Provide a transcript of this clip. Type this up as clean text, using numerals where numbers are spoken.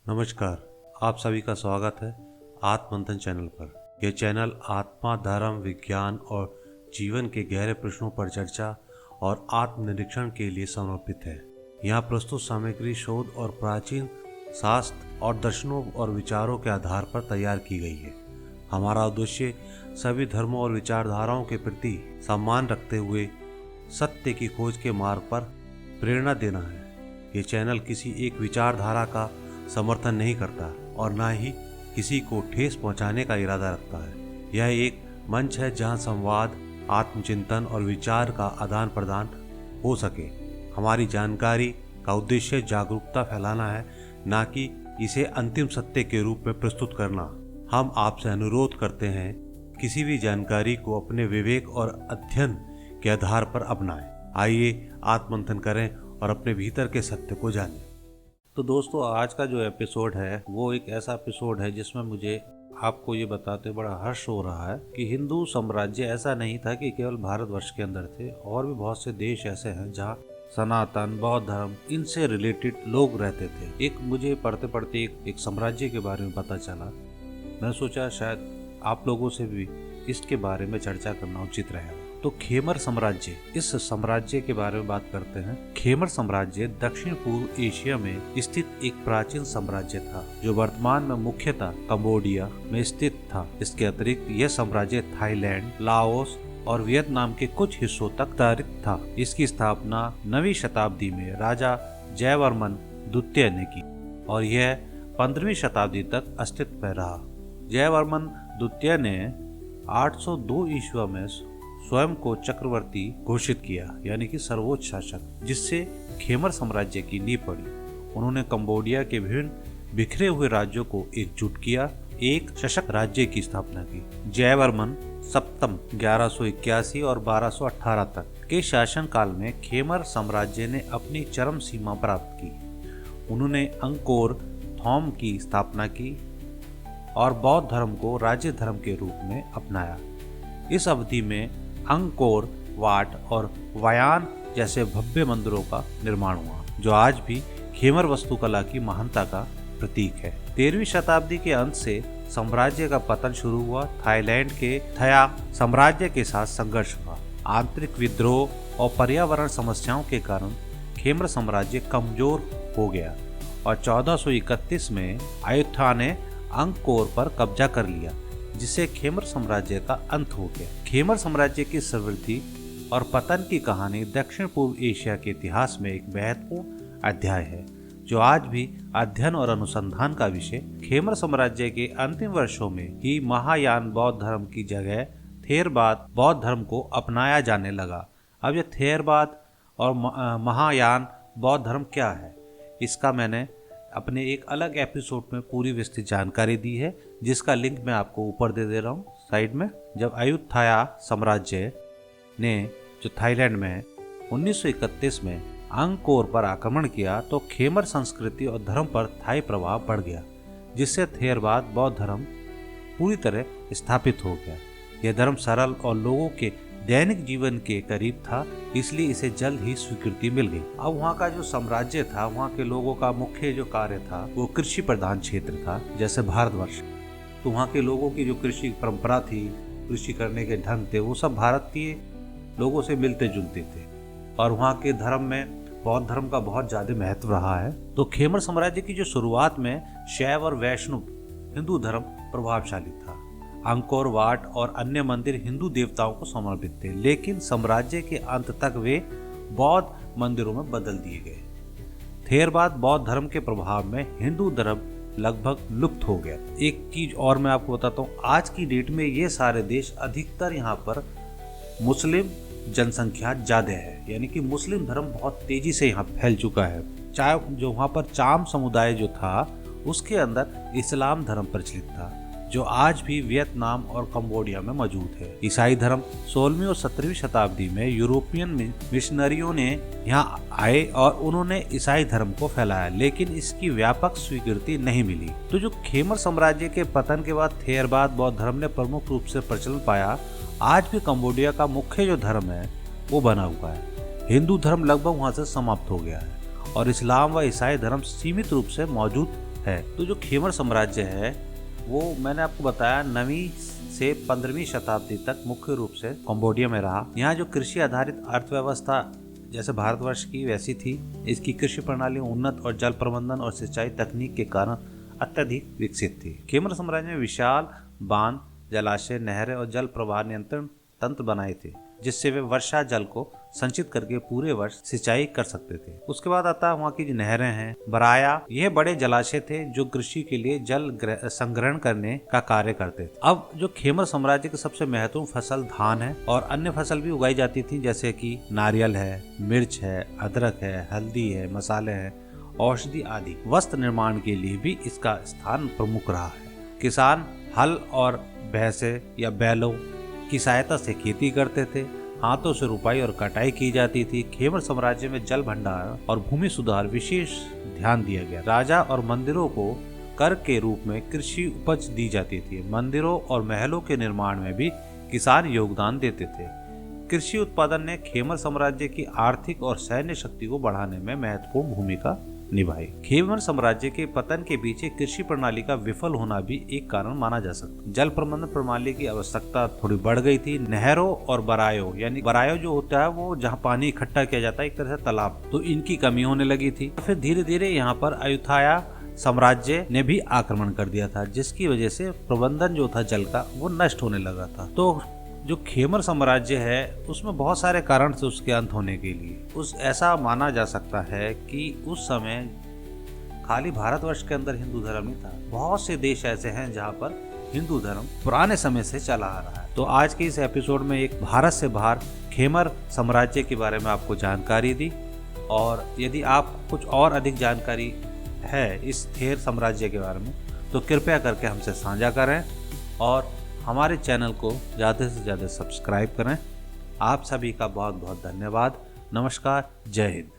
नमस्कार, आप सभी का स्वागत है आत्ममंथन चैनल पर। यह चैनल आत्मा, धर्म, विज्ञान और जीवन के गहरे प्रश्नों पर चर्चा और आत्मनिरीक्षण के लिए समर्पित है। यहाँ प्रस्तुत सामग्री शोध और प्राचीन शास्त्र और दर्शनों और विचारों के आधार पर तैयार की गई है। हमारा उद्देश्य सभी धर्मों और विचारधाराओं के प्रति सम्मान रखते हुए सत्य की खोज के मार्ग पर प्रेरणा देना है। ये चैनल किसी एक विचारधारा का समर्थन नहीं करता और न ही किसी को ठेस पहुंचाने का इरादा रखता है। यह एक मंच है जहां संवाद, आत्मचिंतन और विचार का आदान प्रदान हो सके। हमारी जानकारी का उद्देश्य जागरूकता फैलाना है, न कि इसे अंतिम सत्य के रूप में प्रस्तुत करना। हम आपसे अनुरोध करते हैं किसी भी जानकारी को अपने विवेक और अध्ययन के आधार पर अपनाएं। आइए आत्ममंथन करें और अपने भीतर के सत्य को जानें। तो दोस्तों, आज का जो एपिसोड है वो एक ऐसा एपिसोड है जिसमें मुझे आपको ये बताते बड़ा हर्ष हो रहा है कि हिंदू साम्राज्य ऐसा नहीं था कि केवल भारतवर्ष के अंदर थे, और भी बहुत से देश ऐसे हैं जहाँ सनातन, बौद्ध धर्म, इनसे रिलेटेड लोग रहते थे। एक मुझे पढ़ते पढ़ते एक साम्राज्य के बारे में पता चला। मैं सोचा शायद आप लोगों से भी इसके बारे में चर्चा करना उचित रहेगा। तो खेमर साम्राज्य, इस साम्राज्य के बारे में बात करते हैं। खेमर साम्राज्य दक्षिण पूर्व एशिया में स्थित एक प्राचीन साम्राज्य था जो वर्तमान में मुख्यतः कंबोडिया में स्थित था। इसके अतिरिक्त यह साम्राज्य थाईलैंड, लाओस और वियतनाम के कुछ हिस्सों तक विस्तारित था। इसकी स्थापना 9वीं शताब्दी में राजा जयवर्मन द्वितीय ने की और यह 15वीं शताब्दी तक अस्तित्व में रहा। जयवर्मन द्वितीय ने 802 ईस्वी में स्वयं को चक्रवर्ती घोषित किया, यानी कि सर्वोच्च शासक, जिससे खेमर साम्राज्य की नींव पड़ी। उन्होंने कंबोडिया के विभिन्न बिखरे हुए राज्यों को एकजुट किया, एक सशक्त राज्य की स्थापना की। जयवर्मन सप्तम 1181 और 1218 तक के शासनकाल में खेमर साम्राज्य ने अपनी चरम सीमा प्राप्त की। उन्होंने अंकोर थॉम की स्थापना की और बौद्ध धर्म को राज्य धर्म के रूप में अपनाया। इस अवधि में अंकोर वाट और वायान जैसे भव्य मंदिरों का निर्माण हुआ, जो आज भी खेमर वास्तुकला की महानता का प्रतीक है। 13वीं शताब्दी के अंत से साम्राज्य का पतन शुरू हुआ। थाईलैंड के थया साम्राज्य के साथ संघर्ष हुआ। आंतरिक विद्रोह और पर्यावरण समस्याओं के कारण खेमर साम्राज्य कमजोर हो गया और 1431 में अयुत्या ने अंकोर पर कब्जा कर लिया, जिससे खेमर साम्राज्य का अंत हो गया। खेमर साम्राज्य की समृद्धि और पतन की कहानी दक्षिण पूर्व एशिया के इतिहास में एक महत्वपूर्ण अध्याय है, जो आज भी अध्ययन और अनुसंधान का विषय। खेमर साम्राज्य के अंतिम वर्षों में ही महायान बौद्ध धर्म की जगह थेरवाद बौद्ध धर्म को अपनाया जाने लगा। अब यह थेरवाद और महायान बौद्ध धर्म क्या है, इसका मैंने अपने एक अलग एपिसोड में पूरी विस्तृत जानकारी दी है, जिसका लिंक मैं आपको ऊपर दे रहा हूँ साइड में। जब अयुत्या साम्राज्य ने, जो थाईलैंड में है, 1931 में अंकोर पर आक्रमण किया तो खेमर संस्कृति और धर्म पर थाई प्रभाव बढ़ गया, जिससे थेरवाद बौद्ध धर्म पूरी तरह स्थापित हो गया। यह धर्म सरल और लोगों के दैनिक जीवन के करीब था, इसलिए इसे जल्द ही स्वीकृति मिल गई। अब वहाँ का जो साम्राज्य था, वहाँ के लोगों का मुख्य जो कार्य था वो कृषि प्रधान क्षेत्र था, जैसे भारतवर्ष। तो वहाँ के लोगों की जो कृषि परंपरा थी, कृषि करने के ढंग थे, वो सब भारतीय लोगों से मिलते जुलते थे। और वहाँ के धर्म में बौद्ध धर्म का बहुत ज्यादा महत्व रहा है। तो खेमर साम्राज्य की जो शुरुआत में शैव और वैष्णव हिंदू धर्म प्रभावशाली था। अंकोर वाट और अन्य मंदिर हिंदू देवताओं को समर्पित थे, लेकिन साम्राज्य के अंत तक वे बौद्ध मंदिरों में बदल दिए गए। थेरवाद बौद्ध धर्म के प्रभाव में हिंदू धर्म लगभग लुप्त हो गया। एक चीज और मैं आपको बताता हूँ, आज की डेट में ये सारे देश अधिकतर यहाँ पर मुस्लिम जनसंख्या ज्यादा है, यानी कि मुस्लिम धर्म बहुत तेजी से यहाँ फैल चुका है। चाहे जो वहाँ पर चाम समुदाय जो था, उसके अंदर इस्लाम धर्म प्रचलित था, जो आज भी वियतनाम और कंबोडिया में मौजूद है। ईसाई धर्म 16वीं और 17वीं शताब्दी में यूरोपियन मिशनरियों ने यहाँ आए और उन्होंने ईसाई धर्म को फैलाया, लेकिन इसकी व्यापक स्वीकृति नहीं मिली। तो जो खेमर साम्राज्य के पतन के बाद थेरवाद बौद्ध धर्म ने प्रमुख रूप से प्रचलन पाया। आज भी कंबोडिया का मुख्य जो धर्म है वो बना हुआ है। हिंदू धर्म लगभग वहाँ से समाप्त हो गया है और इस्लाम व ईसाई धर्म सीमित रूप से मौजूद है। तो जो खेमर साम्राज्य है वो मैंने आपको बताया 9वीं से 15वीं शताब्दी तक मुख्य रूप से कंबोडिया में रहा। यहाँ जो कृषि आधारित अर्थव्यवस्था जैसे भारतवर्ष की वैसी थी। इसकी कृषि प्रणाली उन्नत और जल प्रबंधन और सिंचाई तकनीक के कारण अत्यधिक विकसित थी। खेमर साम्राज्य में विशाल बांध, जलाशय, नहरें और जल प्रवाह नियंत्रण तंत्र बनाए थे, जिससे वे वर्षा जल को संचित करके पूरे वर्ष सिंचाई कर सकते थे। उसके बाद आता है वहाँ की जो नहरें हैं, बराया। यह बड़े जलाशय थे जो कृषि के लिए जल संग्रहण करने का कार्य करते थे। अब जो खेमर साम्राज्य की सबसे महत्वपूर्ण फसल धान है और अन्य फसल भी उगाई जाती थी, जैसे कि नारियल है, मिर्च है, अदरक है, हल्दी है, मसाले हैं, औषधि आदि। वस्त्र निर्माण के लिए भी इसका स्थान प्रमुख रहा है। किसान हल और भैंसे या बैलों की सहायता से खेती करते थे। हाथों से रुपाई और कटाई की जाती थी। खेमर साम्राज्य में जल भंडारण और भूमि सुधार विशेष ध्यान दिया गया। राजा और मंदिरों को कर के रूप में कृषि उपज दी जाती थी। मंदिरों और महलों के निर्माण में भी किसान योगदान देते थे। कृषि उत्पादन ने खेमर साम्राज्य की आर्थिक और सैन्य शक्ति को बढ़ाने में महत्वपूर्ण भूमिका निभाई। खेमर साम्राज्य के पतन के पीछे कृषि प्रणाली का विफल होना भी एक कारण माना जा सकता है। जल प्रबंधन प्रणाली की आवश्यकता थोड़ी बढ़ गई थी। नहरों और बरायों, यानी बरायों जो होता है वो जहाँ पानी इकट्ठा किया जाता है, एक तरह से तालाब, तो इनकी कमी होने लगी थी। फिर धीरे धीरे यहाँ पर अयुथाया साम्राज्य ने भी आक्रमण कर दिया था, जिसकी वजह से प्रबंधन जो था जल का वो नष्ट होने लगा था। तो जो खेमर साम्राज्य है उसमें बहुत सारे कारण थे उसके अंत होने के लिए। ऐसा माना जा सकता है कि उस समय खाली भारतवर्ष के अंदर हिंदू धर्म नहीं था, बहुत से देश ऐसे हैं जहाँ पर हिंदू धर्म पुराने समय से चला आ रहा है। तो आज के इस एपिसोड में एक भारत से बाहर खेमर साम्राज्य के बारे में आपको जानकारी दी, और यदि आप कुछ और अधिक जानकारी है इस खेमर साम्राज्य के बारे में तो कृपया करके हमसे साझा करें और हमारे चैनल को ज़्यादा से ज़्यादा सब्सक्राइब करें। आप सभी का बहुत बहुत धन्यवाद। नमस्कार, जय हिंद।